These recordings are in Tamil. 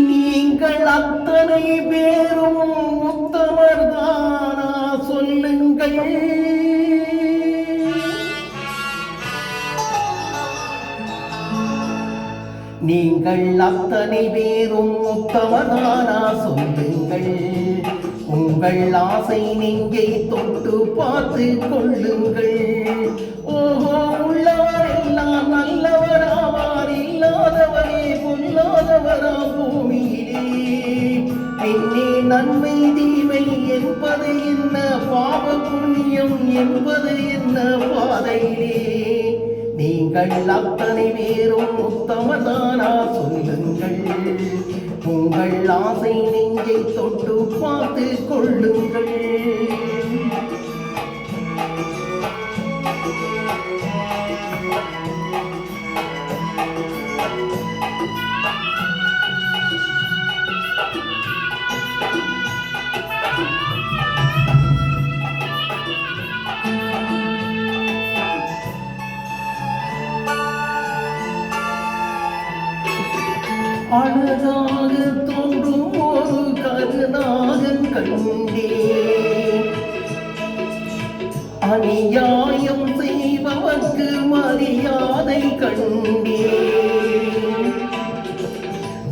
நீங்கள் அத்தனை பேரும் உத்தமர்தானா சொல்லுங்கள். நீங்கள் அத்தனை பேரும் உத்தமர்தானா சொல்லுங்கள். உங்கள் ஆசை நெஞ்சை தொட்டு பார்த்து கொள்ளுங்கள். ஓஹோ, உள்ளவர் எல்லாம் நல்லவராவார், இல்லாதவரே பொல்லாதவரா பூமியிலே. பின்னே நன்மை தீமை என்பது என்ன, பாவ புண்ணியம் என்பது என்ன பாதையிலே. நீங்கள் அத்தனை பேரும் உத்தமதானா சொல்லுங்கள். உங்கள் ஆசை நெஞ்சை தொட்டு பார்த்து கொள்ளுங்கள். அழகாக தோன்றும் ஒரு கருநாகன் கண்டே, அநியாயம் செய்பவர்க்கு மரியாதை கண்டே.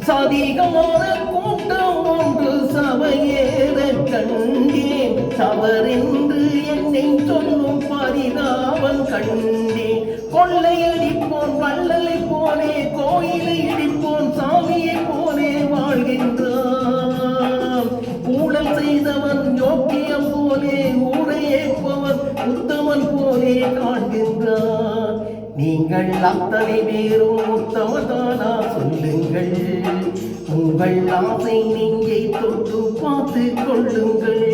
சதிகார கூட்டம் ஒன்று சபையேற கண்டேன், சவரென்று என்னை சொல்லும் பரிதாபம் கண்டேன். கொள்ளையடிப்போன் வள்ளலை போலே, கோயிலை இடிப்போன் சாமியை போலே வாழ்கின்றான். ஊழல் செய்தவன் யோக்கியம் போலே, ஊரை ஏற்பவன் உத்தமன் போலே காண்கின்றான். நீங்கள் அத்தனை பேரும் உத்தமதானா சொல்லுங்கள். உங்கள் ஆசை நெஞ்சை தொட்டு பார்த்து கொள்ளுங்கள்.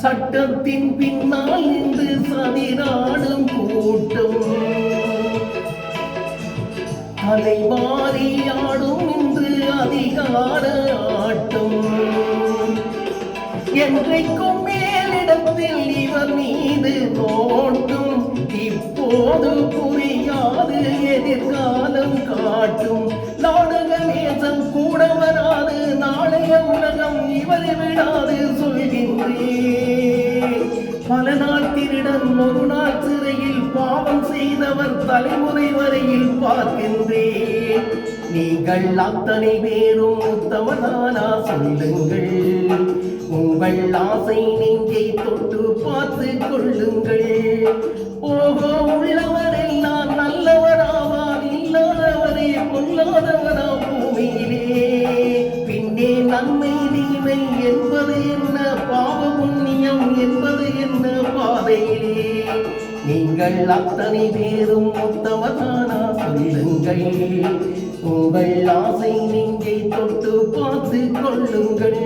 சட்டத்தின் பின்னால் நின்று சதிராடும் கூட்டம், அலைவாரியாடும் இன்று அதிகார ஆட்டம். என்றைக்கும் மேலிடத்தில் இவர் மீது தோட்டும், இப்போது புரியாது எதிர்காலம் காட்டும். நாடக நேசம் கூட வராது, நாளைய உலகம் இவரை விடாது சொல்கின்றேன். பல நாள் திருடன் ஒரு நாள் சிறையில், பாவம் செய்தவர் தலைமுறை வரையில் பார்க்கின்றேன். நீங்கள் அத்தனை பேரும் உத்தமதானா சொல்லுங்கள். உங்கள் ஆசை நெஞ்சை தொட்டு பார்த்து கொள்ளுங்கள். ஓஹோ, உள்ளவர் எல்லாம் நல்லவராவார், இல்லாதவரே பொல்லாதவரா பூமியிலே. பின்னே நன்மை தீமை என்பது என்ன, பாவ புண்ணியம் என்பது என்ன பாதையிலே. நீங்கள் அத்தனை பேரும் உத்தமதானா சொல்லுங்கள். உங்கள் ஆசை நெஞ்சை தொட்டு பார்த்து கொள்ளுங்கள்.